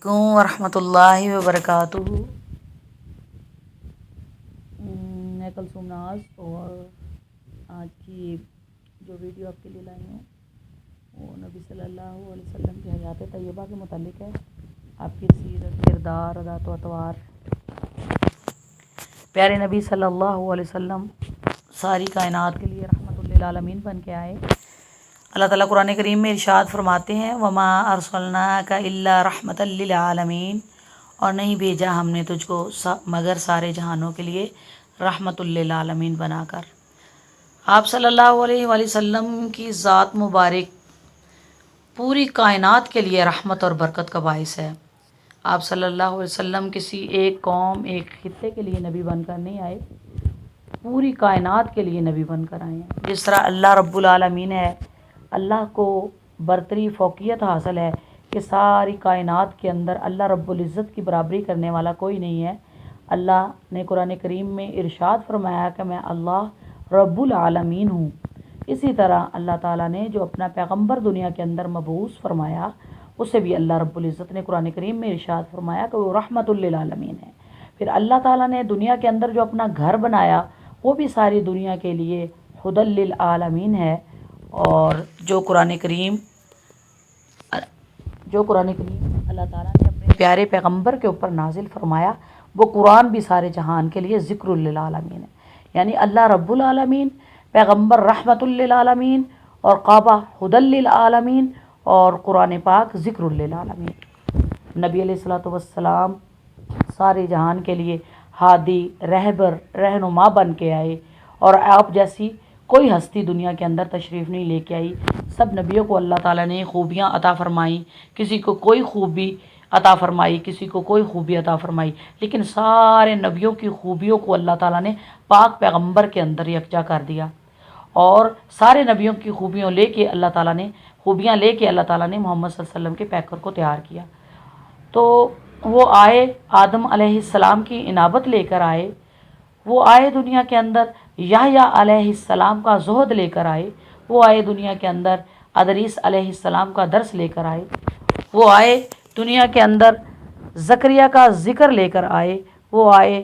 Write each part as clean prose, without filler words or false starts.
علیکم ورحمۃ اللہ وبرکاتہ۔ میں کلثوم ناز اور آج کی جو ویڈیو آپ کے لیے لائی ہوں وہ نبی صلی اللہ علیہ وسلم کی حیات طیبہ کے متعلق ہے۔ آپ کی سیرت، کردار، عادات و اطوار۔ پیارے نبی صلی اللہ علیہ وسلم ساری کائنات کے لیے رحمت للعالمین بن کے آئے۔ اللہ تعالیٰ قرآن کریم میں ارشاد فرماتے ہیں وَمَا أَرْسَلْنَاكَ إِلَّا رَحْمَةً لِّلْعَالَمِينَ، اور نہیں بھیجا ہم نے تجھ کو مگر سارے جہانوں کے لیے رحمت للعالمین بنا کر۔ آپ صلی اللہ علیہ وآلہ وسلم کی ذات مبارک پوری کائنات کے لیے رحمت اور برکت کا باعث ہے۔ آپ صلی اللہ علیہ وسلم کسی ایک قوم، ایک خطے کے لیے نبی بن کر نہیں آئے، پوری کائنات کے لیے نبی بن کر آئے ہیں۔ جس طرح اللہ رب العالمین ہے، اللہ کو برتری فوقیت حاصل ہے کہ ساری کائنات کے اندر اللہ رب العزت کی برابری کرنے والا کوئی نہیں ہے۔ اللہ نے قرآن کریم میں ارشاد فرمایا کہ میں اللہ رب العالمین ہوں۔ اسی طرح اللہ تعالیٰ نے جو اپنا پیغمبر دنیا کے اندر مبعوث فرمایا، اسے بھی اللہ رب العزت نے قرآن کریم میں ارشاد فرمایا کہ وہ رحمت للعالمین ہے۔ پھر اللہ تعالیٰ نے دنیا کے اندر جو اپنا گھر بنایا، وہ بھی ساری دنیا کے لیے ہدی للعالمین ہے۔ اور جو قرآن کریم اللہ تعالیٰ نے اپنے پیارے پیغمبر کے اوپر نازل فرمایا، وہ قرآن بھی سارے جہان کے لیے ذکر للعالمین ہے۔ یعنی اللہ رب العالمین، پیغمبر رحمت للعالمین، اور کعبہ ہدی للعالمین، اور قرآن پاک ذکر للعالمین۔ نبی علیہ الصلوۃ والسلام سارے جہان کے لیے ہادی، رہبر، رہنما بن کے آئے، اور آپ جیسی کوئی ہستی دنیا کے اندر تشریف نہیں لے کے آئی۔ سب نبیوں کو اللہ تعالیٰ نے خوبیاں عطا فرمائیں، کسی کو کوئی خوبی عطا فرمائی، کسی کو کوئی خوبی عطا فرمائی، لیکن سارے نبیوں کی خوبیوں کو اللہ تعالیٰ نے پاک پیغمبر کے اندر یکجا کر دیا، اور سارے نبیوں کی خوبیاں لے کے اللہ تعالیٰ نے محمد صلی اللہ علیہ وسلم کے پیکر کو تیار کیا۔ تو وہ آئے، آدم علیہ السلام کی انابت لے کر آئے، وہ آئے دنیا کے اندر یحییٰ علیہ السلام کا زہد لے کر آئے، وہ آئے دنیا کے اندر ادریس علیہ السلام کا درس لے کر آئے، وہ آئے دنیا کے اندر زکریا کا ذکر لے کر آئے، وہ آئے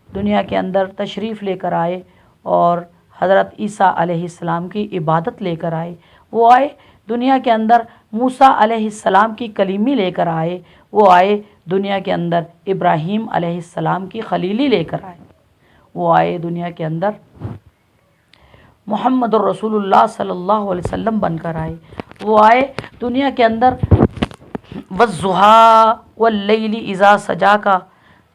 دنیا کے اندر تشریف لے کر آئے، اور حضرت عیسیٰ علیہ السلام کی عبادت لے کر آئے، وہ آئے دنیا کے اندر موسیٰ علیہ السلام کی کلیمی لے کر آئے، وہ آئے دنیا کے اندر ابراہیم علیہ السلام کی خلیلی لے کر آئے، وہ آئے دنیا کے اندر محمد الرسول اللہ صلی اللہ علیہ وسلم بن کر آئے، وہ آئے دنیا کے اندر والضحیٰ واللیل اذا سجا کا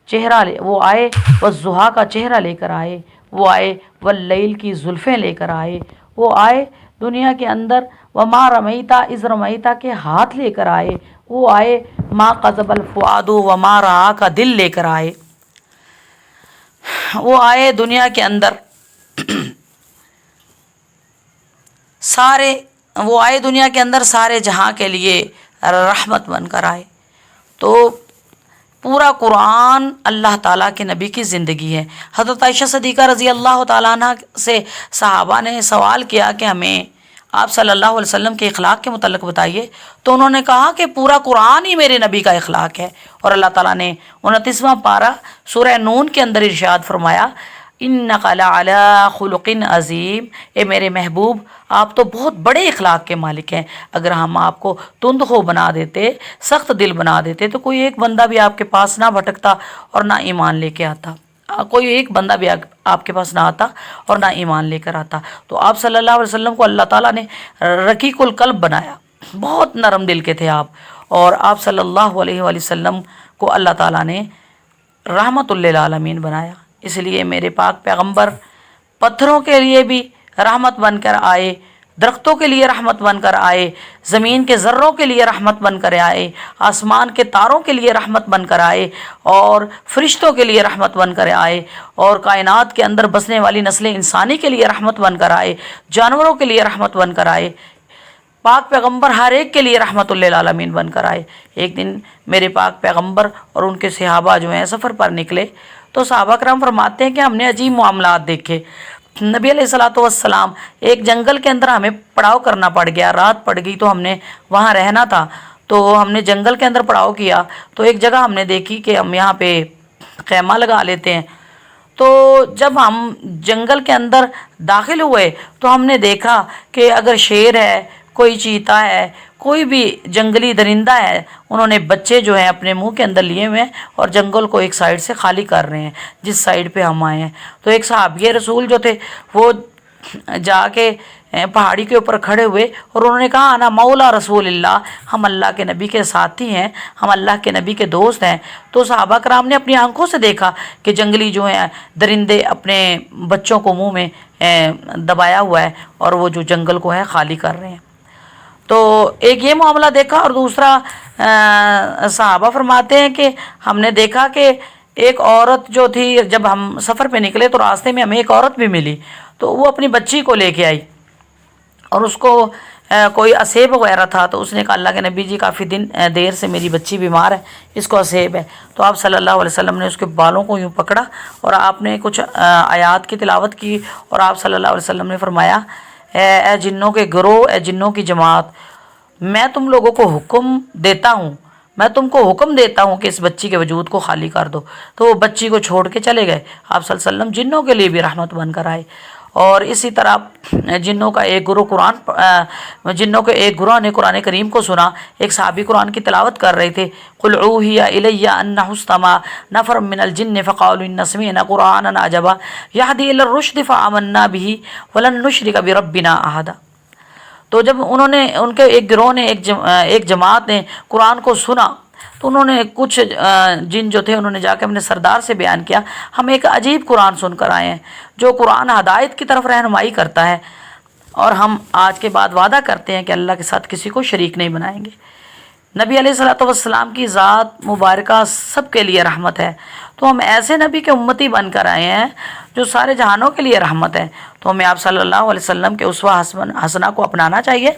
چہرہ وہ آئے والضحیٰ کا چہرہ لے کر آئے، وہ آئے واللیل کی زلفیں لے کر آئے، وہ آئے دنیا کے اندر وما رمیتا اذ رمیتا کے ہاتھ لے کر آئے، وہ آئے ما کذب الفؤاد وما رأى کا دل لے کر آئے، وہ آئے دنیا کے اندر سارے جہاں کے لیے رحمت بن کر آئے۔ تو پورا قرآن اللہ تعالیٰ کے نبی کی زندگی ہے۔ حضرت عائشہ صدیقہ رضی اللہ تعالیٰ عنہ سے صحابہ نے سوال کیا کہ ہمیں آپ صلی اللہ علیہ وسلم کے اخلاق کے متعلق بتائیے، تو انہوں نے کہا کہ پورا قرآن ہی میرے نبی کا اخلاق ہے۔ اور اللہ تعالیٰ نے 29واں پارہ سورہ نون کے اندر ارشاد فرمایا انک لعلی خلق عظیم، اے میرے محبوب آپ تو بہت بڑے اخلاق کے مالک ہیں۔ اگر ہم آپ کو تند خو بنا دیتے، سخت دل بنا دیتے، تو کوئی ایک بندہ بھی آپ کے پاس نہ بھٹکتا اور نہ ایمان لے کے آتا، کوئی ایک بندہ بھی آپ کے پاس نہ آتا اور نہ ایمان لے کر آتا۔ تو آپ صلی اللہ علیہ وسلم کو اللہ تعالیٰ نے رقیق القلب بنایا، بہت نرم دل کے تھے آپ، اور آپ صلی اللہ علیہ وآلہ وسلم کو اللہ تعالیٰ نے رحمت للعالمین بنایا۔ اس لیے میرے پاک پیغمبر پتھروں کے لیے بھی رحمت بن کر آئے، درختوں کے لیے رحمت بن کر آئے، زمین کے ذروں کے لیے رحمت بن کر آئے، آسمان کے تاروں کے لیے رحمت بن کر آئے، اور فرشتوں کے لیے رحمت بن کر آئے، اور کائنات کے اندر بسنے والی نسل انسانی کے لیے رحمت بن کر آئے، جانوروں کے لیے رحمت بن کر آئے۔ پاک پیغمبر ہر ایک کے لیے رحمت للعالمین بن کر آئے۔ ایک دن میرے پاک پیغمبر اور ان کے صحابہ جو ہیں سفر پر نکلے، تو صحابہ کرام فرماتے ہیں کہ ہم نے عجیب معاملات دیکھے۔ نبی علیہ الصلوۃ والسلام ایک جنگل کے اندر ہمیں پڑاؤ کرنا پڑ گیا، رات پڑ گئی تو ہم نے وہاں رہنا تھا، تو ہم نے جنگل کے اندر پڑاؤ کیا، تو ایک جگہ ہم نے دیکھی کہ ہم یہاں پہ خیمہ لگا لیتے ہیں۔ تو جب ہم جنگل کے اندر داخل ہوئے تو ہم نے دیکھا کہ اگر شیر ہے، کوئی چیتا ہے، کوئی بھی جنگلی درندہ ہے، انہوں نے بچے جو ہیں اپنے منہ کے اندر لیے ہوئے ہیں اور جنگل کو ایک سائیڈ سے خالی کر رہے ہیں جس سائیڈ پہ ہم آئے ہیں۔ تو ایک صحابی رسول جو تھے وہ جا کے پہاڑی کے اوپر کھڑے ہوئے اور انہوں نے کہا انا مولا رسول اللہ، ہم اللہ کے نبی کے ساتھی ہیں، ہم اللہ کے نبی کے دوست ہیں۔ تو صحابہ کرام نے اپنی آنکھوں سے دیکھا کہ جنگلی جو ہیں درندے اپنے بچوں کو منہ میں دبایا ہوا ہے اور وہ جو جنگل کو ہے خالی کر رہے ہیں۔ تو ایک یہ معاملہ دیکھا، اور دوسرا صحابہ فرماتے ہیں کہ ہم نے دیکھا کہ ایک عورت جو تھی، جب ہم سفر پہ نکلے تو راستے میں ہمیں ایک عورت بھی ملی، تو وہ اپنی بچی کو لے کے آئی اور اس کو کوئی اسیب وغیرہ تھا، تو اس نے کہا اللہ کے نبی جی کافی دیر سے میری بچی بیمار ہے، اس کو اسیب ہے۔ تو آپ صلی اللہ علیہ وسلم نے اس کے بالوں کو یوں پکڑا اور آپ نے کچھ آیات کی تلاوت کی، اور آپ صلی اللہ علیہ وسلم نے فرمایا اے جنوں کے گروہ، اے جنوں کی جماعت، میں تم لوگوں کو حکم دیتا ہوں، میں تم کو حکم دیتا ہوں کہ اس بچی کے وجود کو خالی کر دو۔ تو وہ بچی کو چھوڑ کے چلے گئے۔ آپ صلی اللہ علیہ وسلم جنوں کے لیے بھی رحمت بن کر آئے۔ اور اسی طرح جنوں کا ایک گروہ نے قرآن کریم کو سنا، ایک صحابی قرآن کی تلاوت کر رہے تھے، قل اوحی الی انہ استمع نفر من الجن فقالوا ان سمعنا قرآنا عجبا یہدی الی الرشد فآمنا بہ ولن نشرک بربنا احدا۔ تو جب ان کے ایک گروہ نے ایک جماعت نے قرآن کو سنا، تو انہوں نے کچھ جن جو تھے انہوں نے جا کے اپنے سردار سے بیان کیا، ہم ایک عجیب قرآن سن کر آئے ہیں جو قرآن ہدایت کی طرف رہنمائی کرتا ہے، اور ہم آج کے بعد وعدہ کرتے ہیں کہ اللہ کے ساتھ کسی کو شریک نہیں بنائیں گے۔ نبی علیہ الصلوۃ والسلام کی ذات مبارکہ سب کے لیے رحمت ہے، تو ہم ایسے نبی کے امتی بن کر آئے ہیں جو سارے جہانوں کے لیے رحمت ہے، تو ہمیں آپ صلی اللہ علیہ وسلم کے اسوہ حسنہ کو اپنانا چاہیے۔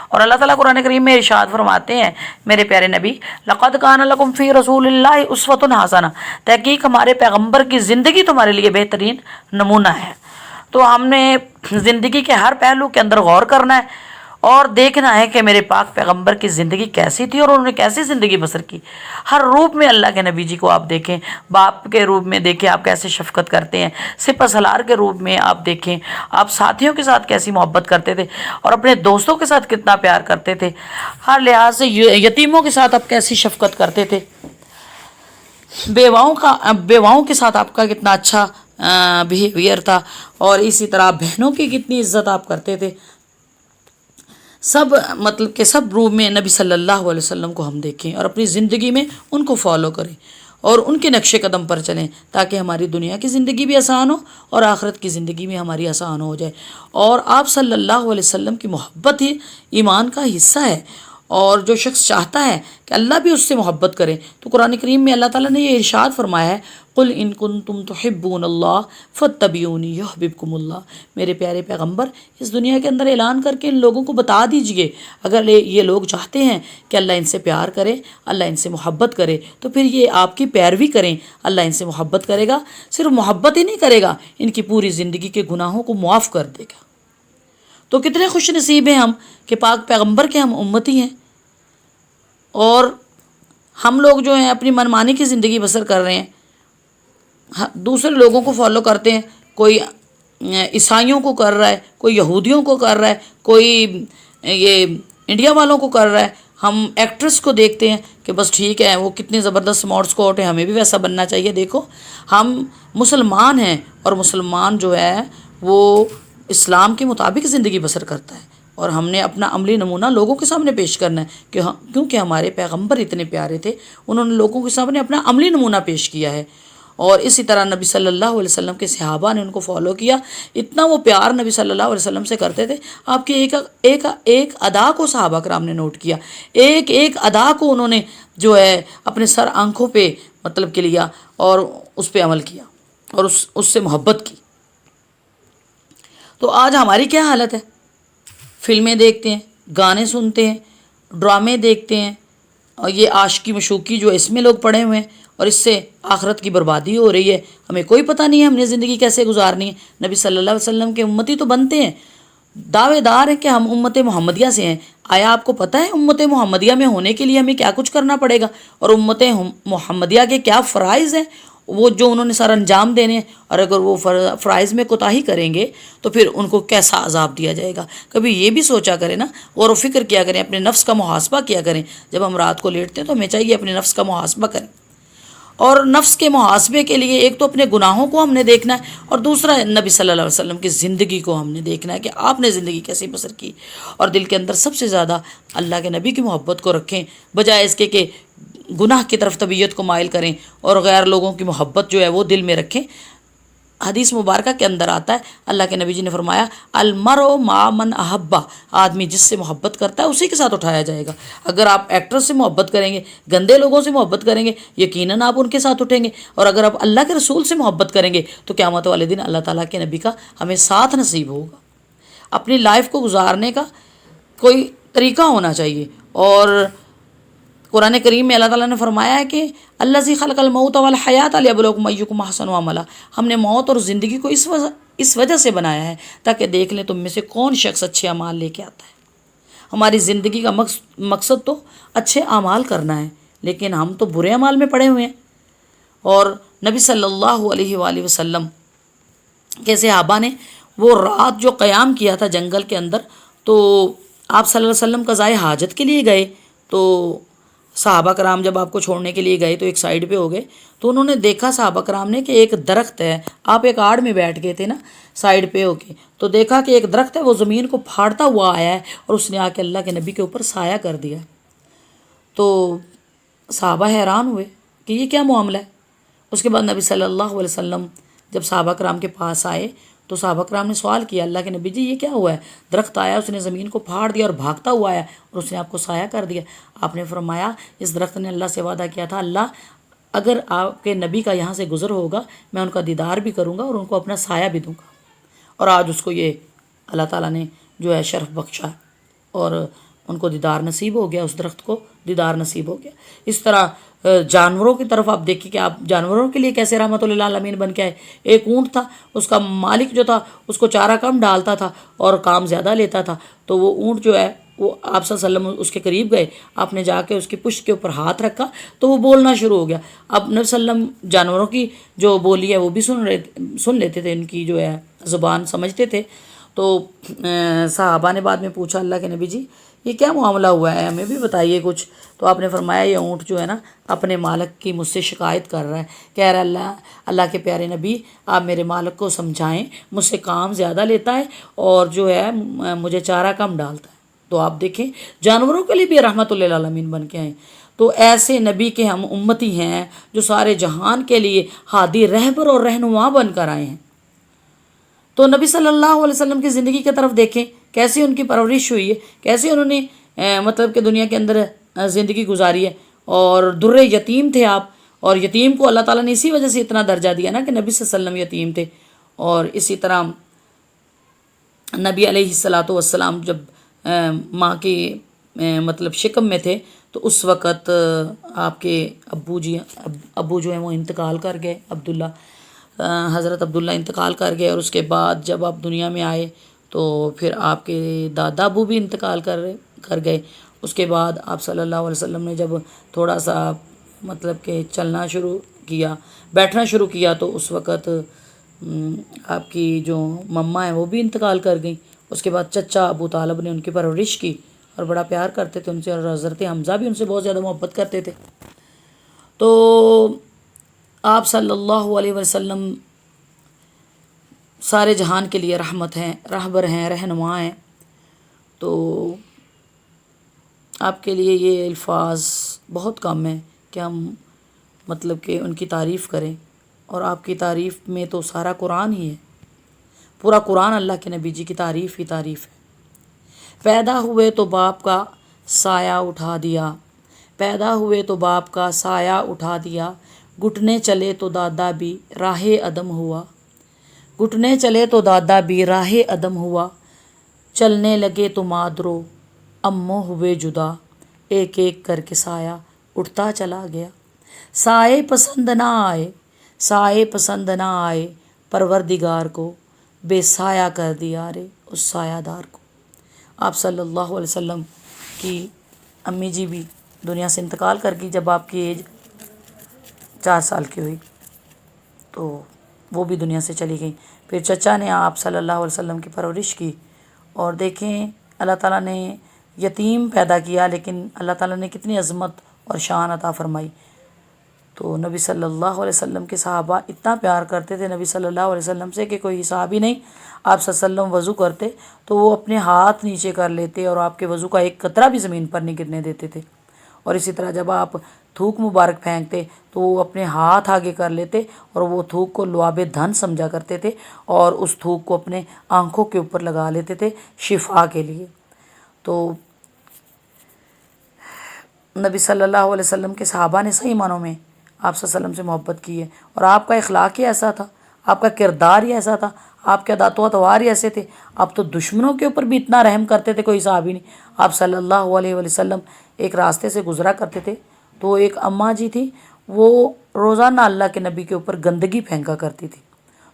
اور اللہ تعالیٰ قرآن کریم میں ارشاد فرماتے ہیں میرے پیارے نبی، لقد کان لکم فی رسول اللہ اسوۃ حسنہ، تحقیق ہمارے پیغمبر کی زندگی تمہارے لیے بہترین نمونہ ہے۔ تو ہم نے زندگی کے ہر پہلو کے اندر غور کرنا ہے اور دیکھنا ہے کہ میرے پاک پیغمبر کی زندگی کیسی تھی اور انہوں نے کیسی زندگی بسر کی۔ ہر روپ میں اللہ کے نبی جی کو آپ دیکھیں، باپ کے روپ میں دیکھیں آپ کیسے شفقت کرتے ہیں، سپہ سالار کے روپ میں آپ دیکھیں آپ ساتھیوں کے ساتھ کیسی محبت کرتے تھے اور اپنے دوستوں کے ساتھ کتنا پیار کرتے تھے، ہر لحاظ سے یتیموں کے ساتھ آپ کیسی شفقت کرتے تھے، بیواؤں کے ساتھ آپ کا کتنا اچھا بیہیویئر تھا، اور اسی طرح بہنوں کی کتنی عزت آپ کرتے تھے۔ سب مطلب کہ سب روپ میں نبی صلی اللہ علیہ وسلم کو ہم دیکھیں اور اپنی زندگی میں ان کو فالو کریں اور ان کے نقش قدم پر چلیں، تاکہ ہماری دنیا کی زندگی بھی آسان ہو اور آخرت کی زندگی بھی ہماری آسان ہو جائے۔ اور آپ صلی اللہ علیہ وسلم کی محبت ہی ایمان کا حصہ ہے، اور جو شخص چاہتا ہے کہ اللہ بھی اس سے محبت کرے، تو قرآن کریم میں اللہ تعالیٰ نے یہ ارشاد فرمایا ہے، قل ان کنتم تحبون اللہ فاتبعونی یحببکم اللہ۔ میرے پیارے پیغمبر اس دنیا کے اندر اعلان کر کے ان لوگوں کو بتا دیجئے، اگر یہ لوگ چاہتے ہیں کہ اللہ ان سے پیار کرے، اللہ ان سے محبت کرے، تو پھر یہ آپ کی پیروی کریں، اللہ ان سے محبت کرے گا، صرف محبت ہی نہیں کرے گا، ان کی پوری زندگی کے گناہوں کو معاف کر دے گا۔ تو کتنے خوش نصیب ہیں ہم کہ پاک پیغمبر کے ہم امتی ہیں، اور ہم لوگ جو ہیں اپنی منمانی کی زندگی بسر کر رہے ہیں، دوسرے لوگوں کو فالو کرتے ہیں، کوئی عیسائیوں کو کر رہا ہے، کوئی یہودیوں کو کر رہا ہے، کوئی یہ انڈیا والوں کو کر رہا ہے۔ ہم ایکٹریس کو دیکھتے ہیں کہ بس ٹھیک ہے وہ کتنی زبردست ماڈ اسکاٹ ہے، ہمیں بھی ویسا بننا چاہیے۔ دیکھو ہم مسلمان ہیں، اور مسلمان جو ہے وہ اسلام کے مطابق زندگی بسر کرتا ہے، اور ہم نے اپنا عملی نمونہ لوگوں کے سامنے پیش کرنا ہے کہ کیونکہ ہمارے پیغمبر اتنے پیارے تھے، انہوں نے لوگوں کے سامنے اپنا عملی نمونہ پیش کیا ہے۔ اور اسی طرح نبی صلی اللہ علیہ وسلم کے صحابہ نے ان کو فالو کیا، اتنا وہ پیار نبی صلی اللہ علیہ وسلم سے کرتے تھے۔ آپ کی ایک ادا کو صحابہ کرام نے نوٹ کیا، ایک ادا کو انہوں نے جو ہے اپنے سر آنکھوں پہ مطلب کہ لیا اور اس پہ عمل کیا اور اس سے محبت کی۔ تو آج ہماری کیا حالت ہے؟ فلمیں دیکھتے ہیں، گانے سنتے ہیں، ڈرامے دیکھتے ہیں، اور یہ عاشقی مشوقی جو اس میں لوگ پڑے ہوئے ہیں، اور اس سے آخرت کی بربادی ہو رہی ہے۔ ہمیں کوئی پتہ نہیں ہے ہم نے زندگی کیسے گزارنی ہے۔ نبی صلی اللہ علیہ وسلم کے امتی تو بنتے ہیں، دعوے دار ہیں کہ ہم امت محمدیہ سے ہیں، آیا آپ کو پتہ ہے امت محمدیہ میں ہونے کے لیے ہمیں کیا کچھ کرنا پڑے گا، اور امت محمدیہ کے کیا فرائض ہیں وہ جو انہوں نے سر انجام دینے ہیں، اور اگر وہ فرائض میں کوتاہی کریں گے تو پھر ان کو کیسا عذاب دیا جائے گا۔ کبھی یہ بھی سوچا کریں نا، غور و فکر کیا کریں، اپنے نفس کا محاسبہ کیا کریں۔ جب ہم رات کو لیٹتے ہیں تو ہمیں چاہیے اپنے نفس کا محاسبہ کریں، اور نفس کے محاسبے کے لیے ایک تو اپنے گناہوں کو ہم نے دیکھنا ہے، اور دوسرا نبی صلی اللہ علیہ وسلم کی زندگی کو ہم نے دیکھنا ہے کہ آپ نے زندگی کیسے بسر کی، اور دل کے اندر سب سے زیادہ اللہ کے نبی کی محبت کو رکھیں، بجائے اس کے کہ گناہ کی طرف طبیعت کو مائل کریں اور غیر لوگوں کی محبت جو ہے وہ دل میں رکھیں۔ حدیث مبارکہ کے اندر آتا ہے، اللہ کے نبی جی نے فرمایا المرء مع من احبہ، آدمی جس سے محبت کرتا ہے اسی کے ساتھ اٹھایا جائے گا۔ اگر آپ ایکٹر سے محبت کریں گے، گندے لوگوں سے محبت کریں گے، یقیناً آپ ان کے ساتھ اٹھیں گے، اور اگر آپ اللہ کے رسول سے محبت کریں گے تو قیامت والے دن اللہ تعالیٰ کے نبی کا ہمیں ساتھ نصیب ہوگا۔ اپنی لائف کو گزارنے کا کوئی طریقہ ہونا چاہیے، اور قرآن کریم میں اللہ تعالیٰ نے فرمایا ہے کہ الذی خلق الموت والحیات لیبلوکم ایکم احسن عملا، ہم نے موت اور زندگی کو اس وجہ سے بنایا ہے تاکہ دیکھ لیں تم میں سے کون شخص اچھے اعمال لے کے آتا ہے۔ ہماری زندگی کا مقصد تو اچھے اعمال کرنا ہے، لیکن ہم تو برے اعمال میں پڑے ہوئے ہیں۔ اور نبی صلی اللہ علیہ وآلہ وسلم کے صحابہ نے وہ رات جو قیام کیا تھا جنگل کے اندر، تو آپ صلی اللہ علیہ وسلم قضائے حاجت کے لیے گئے، تو صحابہ کرام جب آپ کو چھوڑنے کے لیے گئے تو ایک سائیڈ پہ ہو گئے، تو انہوں نے دیکھا صحابہ کرام نے کہ ایک درخت ہے، آپ ایک آڑ میں بیٹھ گئے تھے نا سائیڈ پہ ہو کے، تو دیکھا کہ ایک درخت ہے وہ زمین کو پھاڑتا ہوا آیا ہے اور اس نے آ کے اللہ کے نبی کے اوپر سایہ کر دیا۔ تو صحابہ حیران ہوئے کہ یہ کیا معاملہ ہے۔ اس کے بعد نبی صلی اللہ علیہ وسلم جب صحابہ کرام کے پاس آئے تو صحابہ کرام نے سوال کیا اللہ کے نبی جی یہ کیا ہوا ہے، درخت آیا اس نے زمین کو پھاڑ دیا اور بھاگتا ہوا آیا اور اس نے آپ کو سایہ کر دیا۔ آپ نے فرمایا اس درخت نے اللہ سے وعدہ کیا تھا، اللہ اگر آپ کے نبی کا یہاں سے گزر ہوگا میں ان کا دیدار بھی کروں گا اور ان کو اپنا سایہ بھی دوں گا، اور آج اس کو یہ اللہ تعالیٰ نے جو ہے شرف بخشا اور ان کو دیدار نصیب ہو گیا، اس درخت کو دیدار نصیب ہو گیا۔ اس طرح جانوروں کی طرف آپ دیکھیں کہ آپ جانوروں کے لیے کیسے رحمت للعالمین بن کے آئے۔ ایک اونٹ تھا، اس کا مالک جو تھا اس کو چارہ کم ڈالتا تھا اور کام زیادہ لیتا تھا، تو وہ اونٹ جو ہے وہ آپ صلی اللہ علیہ وسلم اس کے قریب گئے، آپ نے جا کے اس کی پشت کے اوپر ہاتھ رکھا تو وہ بولنا شروع ہو گیا۔ اب نبی صلی اللہ علیہ وسلم جانوروں کی جو بولی ہے وہ بھی سن لیتے تھے، ان کی جو ہے زبان سمجھتے تھے۔ تو صحابہ نے بعد میں پوچھا اللہ کے نبی جی یہ کیا معاملہ ہوا ہے، ہمیں بھی بتائیے کچھ۔ تو آپ نے فرمایا یہ اونٹ جو ہے نا اپنے مالک کی مجھ سے شکایت کر رہا ہے، کہہ رہا ہے اللہ کے پیارے نبی آپ میرے مالک کو سمجھائیں، مجھ سے کام زیادہ لیتا ہے اور جو ہے مجھے چارہ کم ڈالتا ہے۔ تو آپ دیکھیں جانوروں کے لیے بھی رحمت للعالمین بن کے آئیں۔ تو ایسے نبی کے ہم امتی ہیں جو سارے جہان کے لیے ہادی رہبر اور رہنما بن کر آئے ہیں۔ تو نبی صلی اللہ علیہ وسلم کی زندگی کی طرف دیکھیں، کیسی ان کی پرورش ہوئی ہے، کیسے انہوں نے مطلب کہ دنیا کے اندر زندگی گزاری ہے، اور در یتیم تھے آپ، اور یتیم کو اللہ تعالیٰ نے اسی وجہ سے اتنا درجہ دیا نا کہ نبی صلی اللہ علیہ وسلم یتیم تھے۔ اور اسی طرح نبی علیہ الصلاۃ والسلام جب ماں کی مطلب شکم میں تھے تو اس وقت آپ کے ابو جو ہیں وہ انتقال کر گئے، حضرت عبداللہ انتقال کر گئے، اور اس کے بعد جب آپ دنیا میں آئے تو پھر آپ کے دادا ابو بھی انتقال کر گئے۔ اس کے بعد آپ صلی اللہ علیہ وسلم نے جب تھوڑا سا مطلب کہ چلنا شروع کیا، بیٹھنا شروع کیا، تو اس وقت آپ کی جو مما ہیں وہ بھی انتقال کر گئیں۔ اس کے بعد چچا ابو طالب نے ان کی پرورش کی اور بڑا پیار کرتے تھے ان سے، اور حضرت حمزہ بھی ان سے بہت زیادہ محبت کرتے تھے۔ تو آپ صلی اللہ علیہ وسلم سارے جہان کے لیے رحمت ہیں، رہبر ہیں، رہنما ہیں۔ تو آپ کے لیے یہ الفاظ بہت کم ہیں کہ ہم مطلب کہ ان کی تعریف کریں، اور آپ کی تعریف میں تو سارا قرآن ہی ہے، پورا قرآن اللہ کے نبی جی کی تعریف ہی تعریف ہے۔ پیدا ہوئے تو باپ کا سایہ اٹھا دیا، پیدا ہوئے تو باپ کا سایہ اٹھا دیا، گھٹنے چلے تو دادا بھی راہ عدم ہوا، گھٹنے چلے تو دادا بھی راہ عدم ہوا، چلنے لگے تو مادرو اموں ہوئے جدا، ایک ایک کر کے سایہ اٹھتا چلا گیا، سائے پسند نہ آئے، سائے پسند نہ آئے، پروردگار کو بے سایہ کر دیا رے اس سایہ دار کو۔ آپ صلی اللہ علیہ وسلم آپ کی امی جی بھی دنیا سے انتقال کر گئی جب آپ کی ایج 4 سال کی ہوئی، تو وہ بھی دنیا سے چلی گئی۔ پھر چچا نے آپ صلی اللہ علیہ وسلم کی پرورش کی، اور دیکھیں اللہ تعالیٰ نے یتیم پیدا کیا، لیکن اللہ تعالیٰ نے کتنی عظمت اور شان عطا فرمائی۔ تو نبی صلی اللہ علیہ وسلم کے صحابہ اتنا پیار کرتے تھے نبی صلی اللہ علیہ وسلم سے کہ کوئی حساب ہی نہیں۔ آپ صلی اللہ علیہ وسلم وضو کرتے تو وہ اپنے ہاتھ نیچے کر لیتے اور آپ کے وضو کا ایک قطرہ بھی زمین پر نہیں گرنے دیتے تھے۔ اور اسی طرح جب آپ تھوک مبارک پھینکتے تو وہ اپنے ہاتھ آگے کر لیتے اور وہ تھوک کو لعاب دھن سمجھا کرتے تھے، اور اس تھوک کو اپنے آنکھوں کے اوپر لگا لیتے تھے شفا کے لیے۔ تو نبی صلی اللہ علیہ وسلم کے صحابہ نے صحیح معنوں میں آپ صلی اللہ علیہ وسلم سے محبت کی ہے، اور آپ کا اخلاق ہی ایسا تھا، آپ کا کردار ہی ایسا تھا، آپ کے عادات و اطوار ہی ایسے تھے۔ آپ تو دشمنوں کے اوپر بھی اتنا رحم کرتے تھے، کوئی حساب ہی نہیں۔ آپ صلی اللہ علیہ وسلم ایک راستے سے گزرا کرتے تھے تو ایک اماں جی تھی، وہ روزانہ اللہ کے نبی کے اوپر گندگی پھینکا کرتی تھی۔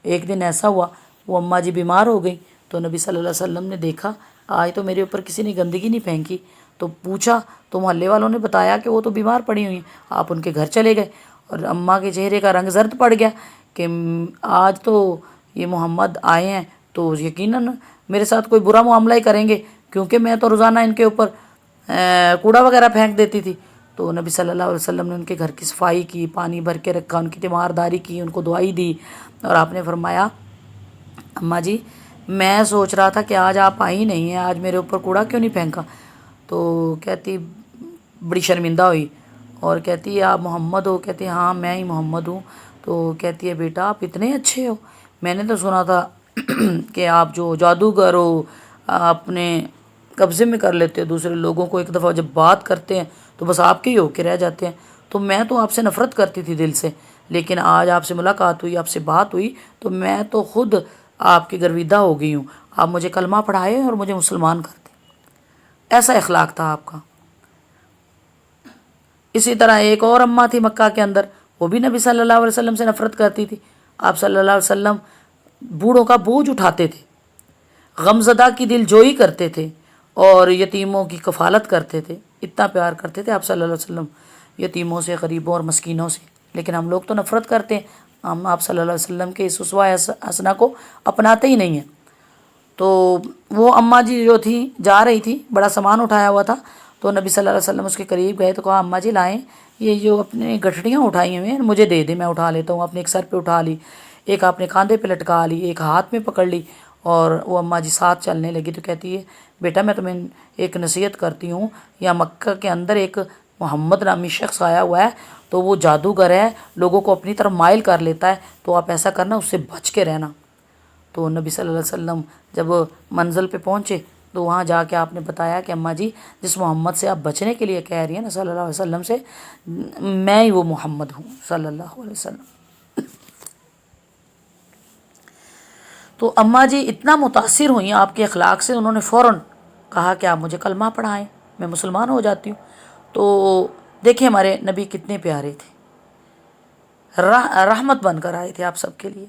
ایک دن ایسا ہوا وہ اماں جی بیمار ہو گئی، تو نبی صلی اللہ علیہ وسلم نے دیکھا آج تو میرے اوپر کسی نے گندگی نہیں پھینکی، تو پوچھا تو محلے والوں نے بتایا کہ وہ تو بیمار پڑی ہوئی ہیں۔ آپ ان کے گھر چلے گئے اور اماں کے چہرے کا رنگ زرد پڑ گیا کہ آج تو یہ محمد آئے ہیں تو یقیناً میرے ساتھ کوئی برا معاملہ ہی کریں گے، کیونکہ میں تو روزانہ ان کے اوپر کوڑا وغیرہ پھینک دیتی تھی۔ تو نبی صلی اللہ علیہ وسلم نے ان کے گھر کی صفائی کی، پانی بھر کے رکھا، ان کی تیمارداری کی، ان کو دعائی دی، اور آپ نے فرمایا اماں جی میں سوچ رہا تھا کہ آج آپ آئی نہیں ہیں، آج میرے اوپر کوڑا کیوں نہیں پھینکا؟ تو کہتی بڑی شرمندہ ہوئی اور کہتی آپ محمد ہو؟ کہتی ہاں میں ہی محمد ہوں۔ تو کہتی ہے بیٹا آپ اتنے اچھے ہو، میں نے تو سنا تھا کہ آپ جو جادوگر ہو، اپنے قبضے میں کر لیتے ہو دوسرے لوگوں کو، ایک دفعہ جب بات کرتے ہیں تو بس آپ کے ہی ہو کے رہ جاتے ہیں۔ تو میں تو آپ سے نفرت کرتی تھی دل سے، لیکن آج آپ سے ملاقات ہوئی، آپ سے بات ہوئی تو میں تو خود آپ کی گرویدہ ہو گئی ہوں۔ آپ مجھے کلمہ پڑھائے اور مجھے مسلمان کر دیں۔ ایسا اخلاق تھا آپ کا۔ اسی طرح ایک اور اماں تھی مکہ کے اندر، وہ بھی نبی صلی اللہ علیہ وسلم سے نفرت کرتی تھی۔ آپ صلی اللہ علیہ وسلم بوڑھوں کا بوجھ اٹھاتے تھے، غمزدہ کی دل جوئی کرتے تھے، اور یتیموں کی کفالت کرتے تھے۔ اتنا پیار کرتے تھے آپ صلی اللہ علیہ وسلم یتیموں سے، غریبوں اور مسکینوں سے۔ لیکن ہم لوگ تو نفرت کرتے ہیں، ہم آپ صلی اللہ علیہ وسلم کے اس اسوہ حسنہ کو اپناتے ہی نہیں ہیں۔ تو وہ اماں جی جو تھیں جا رہی تھی، بڑا سامان اٹھایا ہوا تھا، تو نبی صلی اللہ علیہ وسلم اس کے قریب گئے تو کہا اماں جی لائیں یہ جو اپنے گٹھڑیاں اٹھائی ہوئی ہیں مجھے دے دیں، میں اٹھا لیتا ہوں۔ آپ نے ایک سر پہ اٹھا لی، ایک آپ نے کاندھے پہ لٹکا لی، ایک ہاتھ میں پکڑ لی، اور وہ اماں جی ساتھ چلنے لگی۔ تو کہتی ہے بیٹا میں تمہیں ایک نصیحت کرتی ہوں، یا مکہ کے اندر ایک محمد نامی شخص آیا ہوا ہے، تو وہ جادوگر ہے، لوگوں کو اپنی طرف مائل کر لیتا ہے، تو آپ ایسا کرنا اس سے بچ کے رہنا۔ تو نبی صلی اللہ علیہ وسلم جب منزل پہ پہنچے تو وہاں جا کے آپ نے بتایا کہ اماں جی جس محمد سے آپ بچنے کے لیے کہہ رہی ہیں نا صلی اللہ علیہ وسلم سے، میں ہی وہ محمد ہوں صلی اللہ علیہ وسلم۔ تو اماں جی اتنا متاثر ہوئیں آپ کے اخلاق سے، انہوں نے فوراً کہا کہ آپ مجھے کلمہ پڑھائیں، میں مسلمان ہو جاتی ہوں۔ تو دیکھیں ہمارے نبی کتنے پیارے تھے، رحمت بن کر آئے تھے آپ سب کے لیے،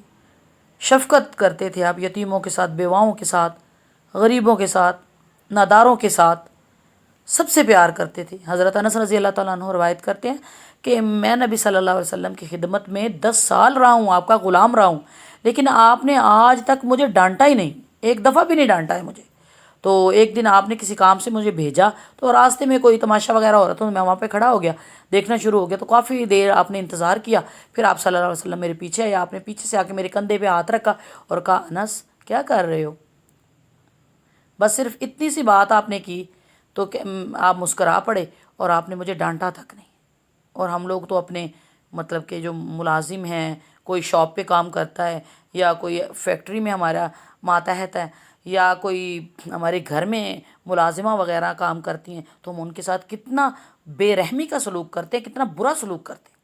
شفقت کرتے تھے آپ یتیموں کے ساتھ، بیواؤں کے ساتھ، غریبوں کے ساتھ، ناداروں کے ساتھ، سب سے پیار کرتے تھے۔ حضرت انس رضی اللہ تعالیٰ عنہ روایت کرتے ہیں کہ میں نبی صلی اللہ علیہ وسلم کی خدمت میں 10 سال رہا ہوں، آپ کا غلام رہا ہوں، لیکن آپ نے آج تک مجھے ڈانٹا ہی نہیں، ایک دفعہ بھی نہیں ڈانٹا ہے مجھے۔ تو ایک دن آپ نے کسی کام سے مجھے بھیجا تو راستے میں کوئی تماشا وغیرہ ہو رہا تھا، تو میں وہاں پہ کھڑا ہو گیا، دیکھنا شروع ہو گیا، تو کافی دیر آپ نے انتظار کیا، پھر آپ صلی اللہ علیہ وسلم میرے پیچھے آئے، آپ نے پیچھے سے آ کے میرے کندھے پہ ہاتھ رکھا اور کہا انس کیا کر رہے ہو؟ بس صرف اتنی سی بات آپ نے کی تو کہ آپ مسکرا پڑے، اور آپ نے مجھے ڈانٹا تک نہیں۔ اور ہم لوگ تو اپنے مطلب کہ جو ملازم ہیں، کوئی شاپ پہ کام کرتا ہے، یا کوئی فیکٹری میں ہمارا ماتحت ہے، یا کوئی ہمارے گھر میں ملازمہ وغیرہ کام کرتی ہیں، تو ہم ان کے ساتھ کتنا بے رحمی کا سلوک کرتے ہیں، کتنا برا سلوک کرتے ہیں۔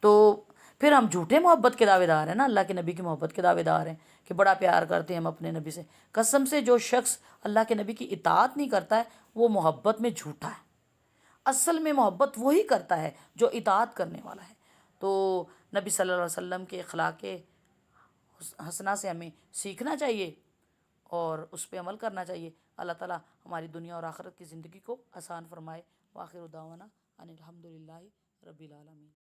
تو پھر ہم جھوٹے محبت کے دعوے دار ہیں نا، اللہ کے نبی کی محبت کے دعوے دار ہیں کہ بڑا پیار کرتے ہیں ہم اپنے نبی سے۔ قسم سے جو شخص اللہ کے نبی کی اطاعت نہیں کرتا ہے وہ محبت میں جھوٹا ہے۔ اصل میں محبت وہی کرتا ہے جو اطاعت کرنے والا ہے۔ تو نبی صلی اللہ علیہ وسلم کے اخلاق حسنہ سے ہمیں سیکھنا چاہیے، اور اس پہ عمل کرنا چاہیے۔ اللہ تعالیٰ ہماری دنیا اور آخرت کی زندگی کو آسان فرمائے۔ وآخر دعوانا ان الحمد للہ رب العالمین۔